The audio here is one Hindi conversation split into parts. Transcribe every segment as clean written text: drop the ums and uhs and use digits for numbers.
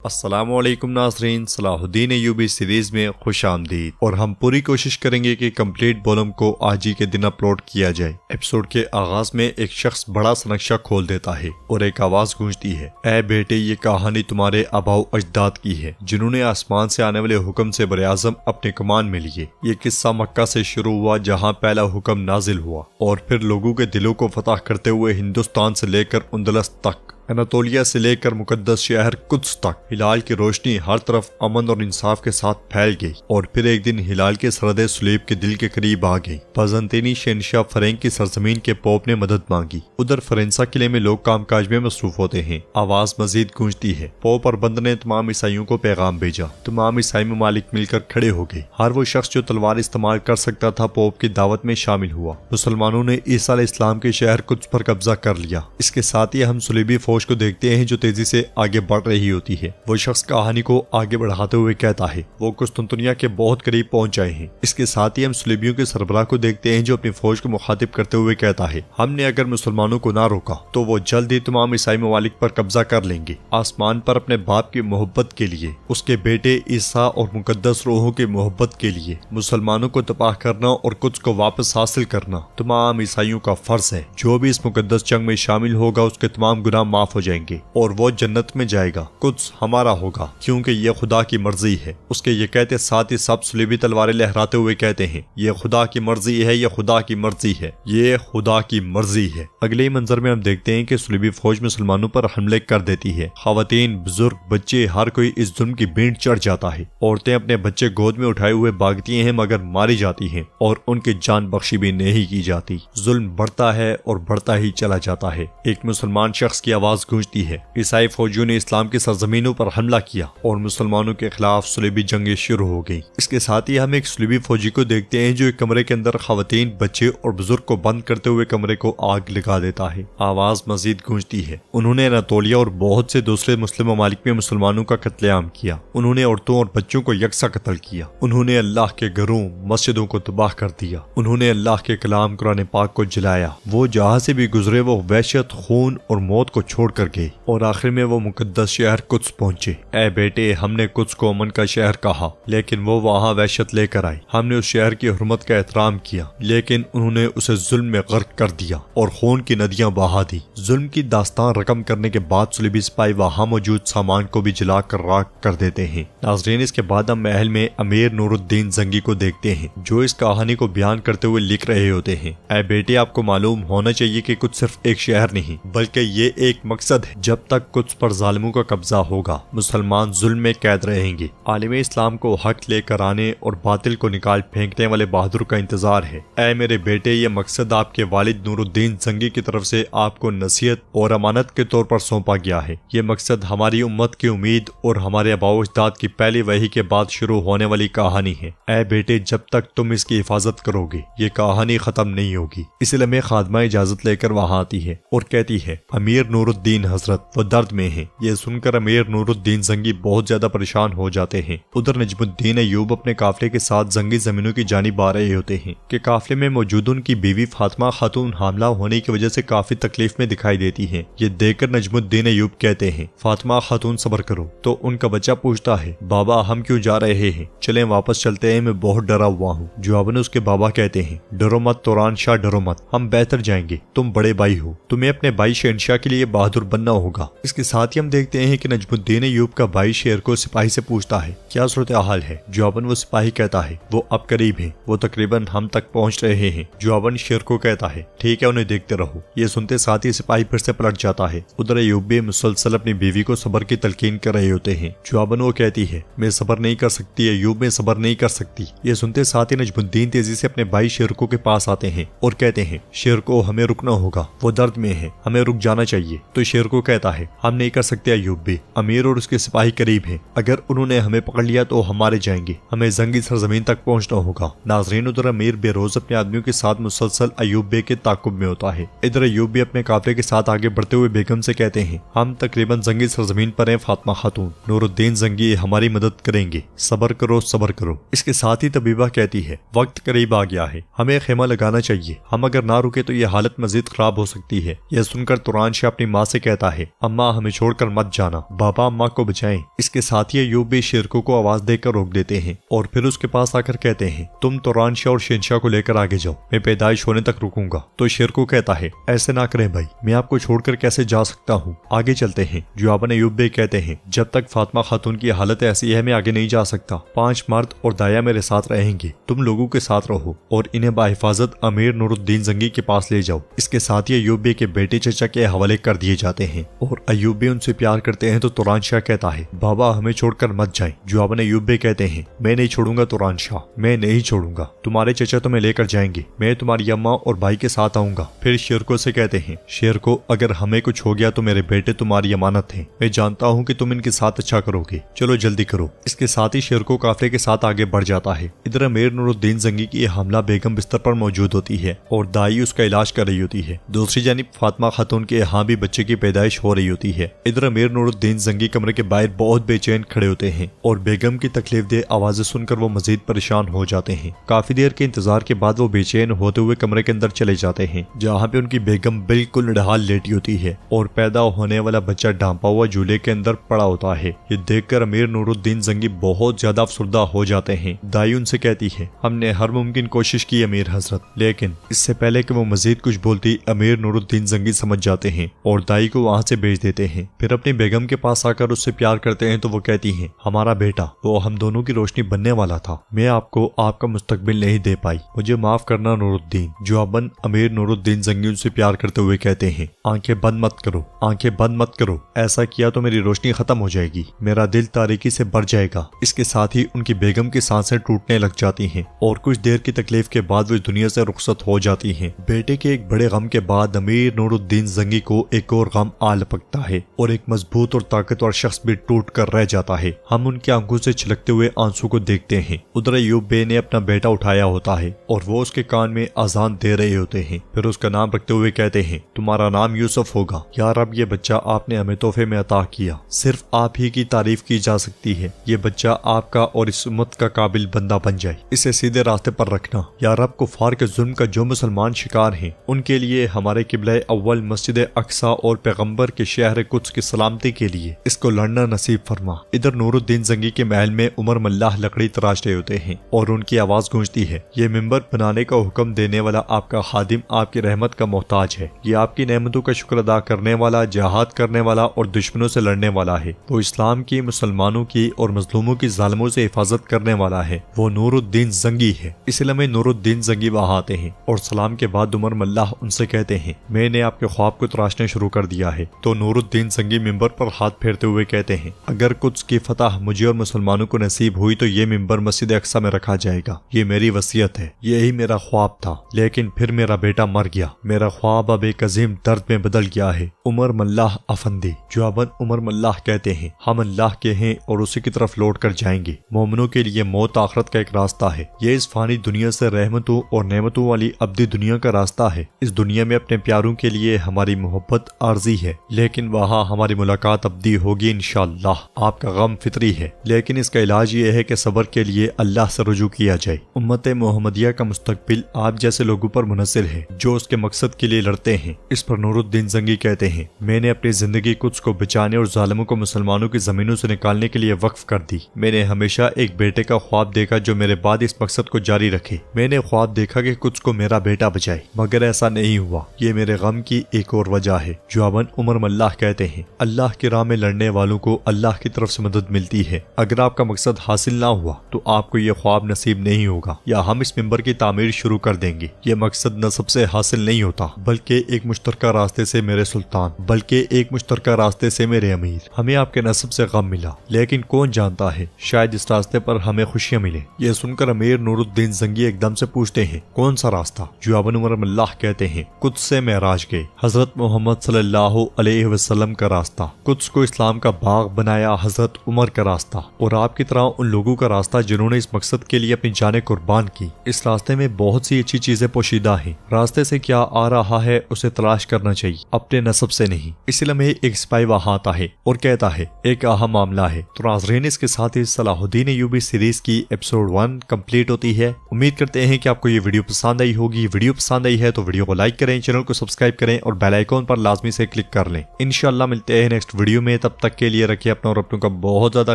अस्सलामुअलैकुम नाज़रीन, सलाहुद्दीन अय्यूबी सीरीज में खुश आमदीद। और हम पूरी कोशिश करेंगे कि कंप्लीट वॉल्यूम को आज ही के दिन अपलोड किया जाए। एपिसोड के आगाज में एक शख्स बड़ा सा नक्शा खोल देता है और एक आवाज गूंजती है, ऐ बेटे, ये कहानी तुम्हारे आबाओ अजदाद की है जिन्होंने आसमान से आने वाले हुक्म से बरे-आज़म अपने कमान में लिए। ये किस्सा मक्का से शुरू हुआ जहाँ पहला हुक्म नाजिल हुआ और फिर लोगों के दिलों को फतह करते हुए हिंदुस्तान से लेकर उंदलस तक, अनातोलिया से लेकर मुकद्दस शहर कुद्स तक हिलाल की रोशनी हर तरफ अमन और इंसाफ के साथ फैल गई। और फिर एक दिन हिलाल के सरहद सुलेब के दिल के करीब आ गई। बाज़ंतीनी शहंशाह फरेंग की सरजमीन के पोप ने मदद मांगी। उधर फरेंसा किले में लोग कामकाज में मसरूफ होते हैं। आवाज मजीद गूंजती है। पोप अरबंद ने तमाम ईसाइयों को पैगाम भेजा। तमाम ईसाई ममालिक मिलकर खड़े हो गए। हर वो शख्स जो तलवार इस्तेमाल कर सकता था पोप की दावत में शामिल हुआ। मुसलमानों ने ईसा अलैहिस्सलाम के शहर कुद्स पर कब्जा कर लिया। इसके साथ ही हम सुलेबी फौज को देखते हैं जो तेजी से आगे बढ़ रही होती है। वो शख्स कहानी को आगे बढ़ाते हुए कहता है, वो कुस्तुनतुनिया के बहुत करीब पहुंच जाए हैं। इसके साथ ही हम सुलेबियों के सरबराह को देखते हैं जो अपनी फौज को मुखातिब करते हुए कहता है, हमने अगर मुसलमानों को ना रोका तो वो जल्द ही तमाम ईसाई ममालिक पर कब्जा कर लेंगे। आसमान पर अपने बाप की मोहब्बत के लिए, उसके बेटे ईसा और मुकद्दस रूहों की मोहब्बत के लिए मुसलमानों को तबाह करना और कुछ को वापस हासिल करना तमाम ईसाइयों का फर्ज है। जो भी इस मुकद्दस जंग में शामिल होगा उसके तमाम गुनाह माफ हो जाएंगे और वो जन्नत में जाएगा। कुछ हमारा होगा क्योंकि ये खुदा की मर्जी है। उसके ये कहते साथ ही सब सुलेबी तलवारें लहराते हुए कहते हैं, ये खुदा की मर्जी है, ये खुदा की मर्जी है, ये खुदा की मर्जी है। अगले ही मंजर में हम देखते हैं कि सुलेबी फौज मुसलमानों पर हमले कर देती है। खवातीन, बुजुर्ग, बच्चे, हर कोई इस जुल्म की भीड़ चढ़ जाता है। औरतें अपने बच्चे गोद में उठाए हुए भागती हैं मगर मारी जाती हैं और उनकी जान बख्शी भी नहीं की जाती। जुल्म बढ़ता है और बढ़ता ही चला जाता है। एक मुसलमान शख्स की आवाज गूंजती है, ईसाई फौजियों ने इस्लाम की सरजमीनों पर हमला किया और मुसलमानों के खिलाफ सुलेबी जंगें शुरू हो गई। इसके साथ ही हम एक सुलेबी फौजी को देखते हैं जो एक कमरे के अंदर खवातीन, बच्चे और बुजुर्ग को बंद करते हुए कमरे को आग लगा देता है। आवाज मजीद गूंजती है, उन्होंने अनातोलिया और बहुत से दूसरे मुस्लिम ममालिक में मुसलमानों का कत्लेआम किया। उन्होंने औरतों और बच्चों को यकसा कत्ल किया। उन्होंने अल्लाह के घरों, मस्जिदों को तबाह कर दिया। उन्होंने अल्लाह के कलाम कुरान पाक को जलाया। वो जहाँ से भी गुजरे वो वहशत, खून और मौत को छोड़ कर गए और आखिर में वो मुकद्दस शहर कुद्स पहुंचे। ऐ बेटे, हमने कुद्स को अमन का शहर कहा लेकिन वो वहाँ वहशत लेकर आए। हमने उस शहर की हुर्मत का एहतराम किया लेकिन उन्होंने उसे जुल्म में गर्क कर दिया और खून की नदियां बहा दी। जुल्म की दास्तान रकम करने के बाद सुलेबी सिपाही वहाँ मौजूद सामान को भी जलाकर राख कर देते हैं। नाज़रीन, इसके बाद हम महल में अमीर नूरुद्दीन जंगी को देखते हैं जो इस कहानी को बयान करते हुए लिख रहे होते हैं। ऐ बेटे, आपको मालूम होना चाहिए कि कुछ सिर्फ एक शहर नहीं बल्कि ये एक मकसद है। जब तक कुछ पर जालिमों का कब्जा होगा मुसलमान जुल्म में कैद रहेंगे। आलिम इस्लाम को हक लेकर आने और बातिल को निकाल फेंकने वाले बहादुर का इंतजार है। ऐ मेरे बेटे, ये मकसद आपके वालिद नूरुद्दीन जंगी की तरफ से आपको नसीहत और अमानत के तौर पर सौंपा गया है। ये मकसद हमारी उम्मत की उम्मीद और हमारे आबाओ अजदाद की पहली वही के बाद शुरू होने वाली कहानी है। ऐ बेटे, जब तक तुम इसकी हिफाजत करोगे ये कहानी खत्म नहीं होगी। इसलिए मैं खादमा इजाजत लेकर वहाँ आती है और कहती है, अमीर नूरुद्दीन हजरत वो दर्द में है। ये सुनकर अमीर नूरुद्दीन जंगी बहुत ज्यादा परेशान हो जाते हैं। उधर नजमुद्दीन अय्यूब अपने काफिले के साथ जंगी जमीनों की जानिब आ रहे होते हैं कि काफिले में मौजूद उनकी बीवी फातिमा खातून हामला होने की वजह से काफी तकलीफ में दिखाई देती हैं। ये देखकर नजमुद्दीन अय्यूब कहते हैं, फातिमा खातून सब्र करो। तो उनका बच्चा पूछता है, बाबा हम क्यों जा रहे हैं? चलें वापस चलते हैं, मैं बहुत डरा हुआ हूँ। जवाबन उसके बाबा कहते हैं, डरो मत तुरान शाह, डरो मत, हम बेहतर जाएंगे। तुम बड़े भाई हो, तुम्हें अपने भाई शहंशाह के लिए बहादुर बनना होगा। इसके साथ ही हम देखते हैं कि नजमुद्दीन अय्यूब का भाई शेर को सिपाही से पूछता है, क्या सूरत हाल है? जवाबन वो सिपाही कहता है, वो अब करीब है, वो तकरीबन हम तक पहुंच रहे हैं। जवाबन शेर को कहता है, ठीक है, उन्हें देखते रहो। ये सुनते साथ ही सिपाही फिर से पलट जाता है। उधर अय्यूब भी मुसलसल अपनी बीवी को सब्र की तलकीन कर रहे होते हैं। जवाबन वो कहती है, मैं सब्र नहीं कर सकती अय्यूब, मैं सब्र नहीं कर सकती। ये सुनते साथ ही नजमुद्दीन तेजी से अपने भाई शेरको के पास आते हैं और कहते हैं, शेरको हमें रुकना होगा, वो दर्द में है, हमें रुक जाना चाहिए। तो शेरको कहता है, हम नहीं कर सकते अय्यूब भी, अमीर और उसके सिपाही करीब हैं, अगर उन्होंने हमें पकड़ लिया तो हम मारे जाएंगे, हमें जंगी सरजमीन तक पहुंचना होगा। नाजरीन, उधर अमीर बेरोज अपने आदमियों के साथ मुसलसल अय्यूब बे के ताकुब में होता है। इधर अय्यूब भी अपने काफिले के साथ आगे बढ़ते हुए बेगम से कहते हैं, हम तकरीबन जंगी सरजमीन पर हैं फातिमा खातून, नूरुद्दीन जंगी हमारी मदद करेंगे, सब्र करो सब्र करो। इसके साथ ही तबीबा कहती है, वक्त करीब आ गया है, हमें खेमा लगाना चाहिए, हम अगर ना रुके तो ये हालत मजीद खराब हो सकती है। यह सुनकर तुरान शाह अपनी माँ माँ से कहता है, अम्मा हमें छोड़कर मत जाना, बाबा अम्मा को बचाएं। इसके साथ ही अय्यूब भी शेरको को आवाज देकर रोक देते हैं और फिर उसके पास आकर कहते हैं, तुम तुरान शाह और शहंशाह को लेकर आगे जाओ, मैं पैदाइश होने तक रुकूंगा। तो शेरको कहता है, ऐसे ना करें भाई, मैं आपको छोड़कर कैसे जा सकता हूँ, आगे चलते हैं। जुआबन अय्यूब भी कहते हैं, जब तक फातिमा खातून की हालत ऐसी है मैं आगे नहीं जा सकता, 5 मर्द और दाया मेरे साथ रहेंगे, तुम लोगों के साथ रहो और इन्हें बाहिफाजत अमीर नूरुद्दीन जंगी के पास ले जाओ। इसके साथ ही अय्यूब के बेटे चचा के हवाले कर दिए जाते हैं और अय्यूब भी उनसे प्यार करते हैं। तो तुरान शाह कहता है, बाबा हमें छोड़कर मत जाएं। जुआबन अय्यूब भी कहते हैं, मैं नहीं छोड़ूंगा तुरान शाह, मैं नहीं छोड़ूंगा, तुम्हारे चचा तुम्हें लेकर जाएंगे, मैं तुम्हारी अम्मा और भाई के साथ आऊंगा। फिर शेरको से कहते हैं, शेरको अगर हमें कुछ हो गया तो मेरे बेटे तुम्हारी अमानत है, मैं जानता हूँ कि तुम इनके साथ अच्छा करोगे, चलो जल्दी करो। इसके साथ ही शेरको काफिले के साथ आगे बढ़ जाता है। इधर अमीर नूरुद्दीन जंगी की हमला बेगम बिस्तर पर मौजूद होती है और दाई उसका इलाज कर रही होती है। दूसरी जानिब फातिमा खातून के यहाँ भी बच्चे की पैदाइश हो रही होती है। इधर अमीर नूरुद्दीन जंगी कमरे के बाहर बहुत बेचैन खड़े होते हैं और बेगम की तकलीफदेह आवाजें सुनकर वो मजीद परेशान हो जाते हैं। काफी देर के इंतजार के बाद वो बेचैन होते हुए कमरे के अंदर चले जाते हैं, जहाँ पे उनकी बेगम बिल्कुल निढाल लेटी होती है और पैदा होने वाला बच्चा ढांपा हुआ झूले के अंदर पड़ा होता है। ये देखकर अमीर नूरुद्दीन जंगी बहुत ज्यादा अफसुर्दा हो जाते हैं। दाई उनसे कहती है, हमने हर मुमकिन कोशिश की अमीर हजरत, लेकिन इससे पहले कि वो मजीद कुछ बोलती अमीर नूरुद्दीन जंगी समझ जाते हैं और दाई को वहाँ से भेज देते हैं। फिर अपनी बेगम के पास आकर उससे प्यार करते हैं तो वो कहती है, हमारा बेटा वो हम दोनों की रोशनी बनने वाला था, मैं आपको आपका मुस्तकबिल नहीं दे पाई, मुझे माफ करना नूरुद्दीन। जुआबन अमीर नूरुद्दीन जंगी उनसे प्यार करते हुए कहते हैं, आंखें बंद मत करो, आंखें बंद मत करो, ऐसा किया तो मेरी रोशनी खत्म हो जाएगी, मेरा दिल तारीकी से भर जाएगा। इसके साथ ही उनकी बेगम की सांसें टूटने लग जाती हैं और कुछ देर की तकलीफ के बाद वो इस दुनिया से रुखसत हो जाती हैं। बेटे के एक बड़े गम के बाद अमीर नूरुद्दीन जंगी को एक और गम आ लपकता है और एक मजबूत और ताकतवर शख्स भी टूट कर रह जाता है। हम उनकी आंखों से छलकते हुए आंसू को देखते हैं। उधर अय्यूब बे ने अपना बेटा उठाया होता है और वो उसके कान में अजान दे रहे होते हैं। फिर उसका नाम रखते हुए कहते हैं, तुम्हारा नाम यूसुफ होगा। यार अब ये बच्चा आपने हमें तोहफे में अता किया, सिर्फ आप ही की तारीफ की जा सकती है। ये बच्चा आपका और इस उम्मत का काबिल बंदा बन जाए, इसे सीधे रास्ते पर रखना। यार अब कुफार के जुल्म का जो मुसलमान शिकार हैं उनके लिए हमारे किबला अव्वल मस्जिद अक्सा और पैगंबर के शहर कुद्स की सलामती के लिए इसको लड़ना नसीब फरमा। इधर नूरुद्दीन जंगी के महल में उमर मल्लाह लकड़ी तराश रहे होते हैं और उनकी आवाज गूंजती है, ये मिंबर बनाने का हुक्म देने वाला आपका खादिम आपकी रहमत का मोहताज है, ये आपकी नेमतों का शुक्र अदा करने वाला, जिहाद करने वाला और दुश्मनों से लड़ने वाला है। वो इस्लाम की, मुसलमानों की और मजलूमों की जालिमों से हिफाजत करने वाला है। वो नूरुद्दीन जंगी है। इसलिए नूरुद्दीन जंगी वहाँ आते हैं और सलाम के बाद उमर मल्लाह उनसे कहते हैं, मैंने आपके ख्वाब को तराशना शुरू कर दिया है। तो नूरुद्दीन जंगी मिंबर पर हाथ फेरते हुए कहते हैं, अगर कुछ की फतह मुझे और मुसलमानों को नसीब हुई तो ये मिंबर मस्जिद अक्सा में रखा जाएगा, ये मेरी वसीयत है, यही मेरा ख्वाब था, लेकिन फिर मेरा बेटा मर गया, मेरा ख्वाब अब एक अजीम दर्द में बदल गया है। उमर मल्लाह अफंदी। जुआबन उमर मल्लाह कहते हैं, हम अल्लाह के हैं और उसी की तरफ लौट कर जाएंगे। मोमिनों के लिए मौत आखिरत का एक रास्ता है, ये इस फानी दुनिया से रहमतों और नेमतों वाली अब्दी दुनिया का रास्ता है। इस दुनिया में अपने प्यारों के लिए हमारी मोहब्बत आर्जी है, लेकिन वहाँ हमारी मुलाकात अब्दी होगी इंशाअल्लाह। आपका गम फितरी है, लेकिन इसका इलाज ये है कि सब्र के लिए अल्लाह से रुजू किया जाए। उम्मत मोहम्मदिया का मुस्तकबिल आप जैसे लोगों पर मुनसिर है जो उसके मकसद के लिए लड़ते हैं। इस पर नूरुद्दीन जंगी कहते हैं, मैंने अपनी जिंदगी कुछ को बचाने और जालिमों को मुसलमानों की जमीनों से निकालने के लिए वक्फ कर दी। मैंने हमेशा एक बेटे का ख्वाब देखा जो मेरे बाद इस मकसद को जारी रखे। मैंने ख्वाब देखा कि कुछ को मेरा बेटा बचाए, मगर ऐसा नहीं हुआ। ये मेरे गम की एक और वजह है। जुआबन उमर मल्लाह कहते हैं, अल्लाह की राह में लड़ने वालों को अल्लाह की तरफ से मदद मिलती है। अगर आपका मकसद हासिल ना हुआ तो आपको ये ख्वाब नसीब नहीं होगा, या हम इस मिंबर की तामीर शुरू कर देंगे। ये मकसद नसब से हासिल नहीं होता, बल्कि एक मुश्तरका रास्ते से मेरे सुल्तान, बल्कि एक मुश्तरका रास्ते से मेरे अमीर। हमें आपके नसब से गम मिला, लेकिन कौन जानता है शायद इस रास्ते पर हमें खुशियां मिले। ये सुनकर अमीर नूरुद्दीन जंगी एकदम से पूछते हैं, कौन सा रास्ता? जुआबन उमर मल्लाह कहते हैं, कुद्स से मेराज गए, हजरत मोहम्मद सल्लल्लाहु अलैहि वसल्लम का रास्ता। कुद्स को इस्लाम का बाग बनाया हजरत उमर का रास्ता, और आपकी तरह उन लोगों का रास्ता जिन्होंने इस मकसद के लिए अपनी जानें कुर्बान की। इस रास्ते में बहुत सी अच्छी चीजें पोशीदा हैं। रास्ते से क्या आ रहा है उसे तलाश करना चाहिए, अपने नसब से नहीं। इसलिए में एक सिपाही वहाँ आता है और कहता है, एक अहम मामला है। तो नाज़रीन, इसके साथ ही सलाहुद्दीन अय्यूबी सीरीज की एपिसोड 1 कंप्लीट होती है। उम्मीद करते हैं कि आपको ये वीडियो पसंद आई होगी। वीडियो पसंद आई है तो वीडियो को लाइक करें, चैनल को सब्सक्राइब करें और बेल आइकॉन पर लाजमी से क्लिक कर लें। इंशाल्लाह मिलते हैं नेक्स्ट वीडियो में, तब तक के लिए रखिए अपना और अपनों का बहुत ज्यादा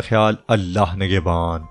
ख्याल। अल्लाह निगहबान।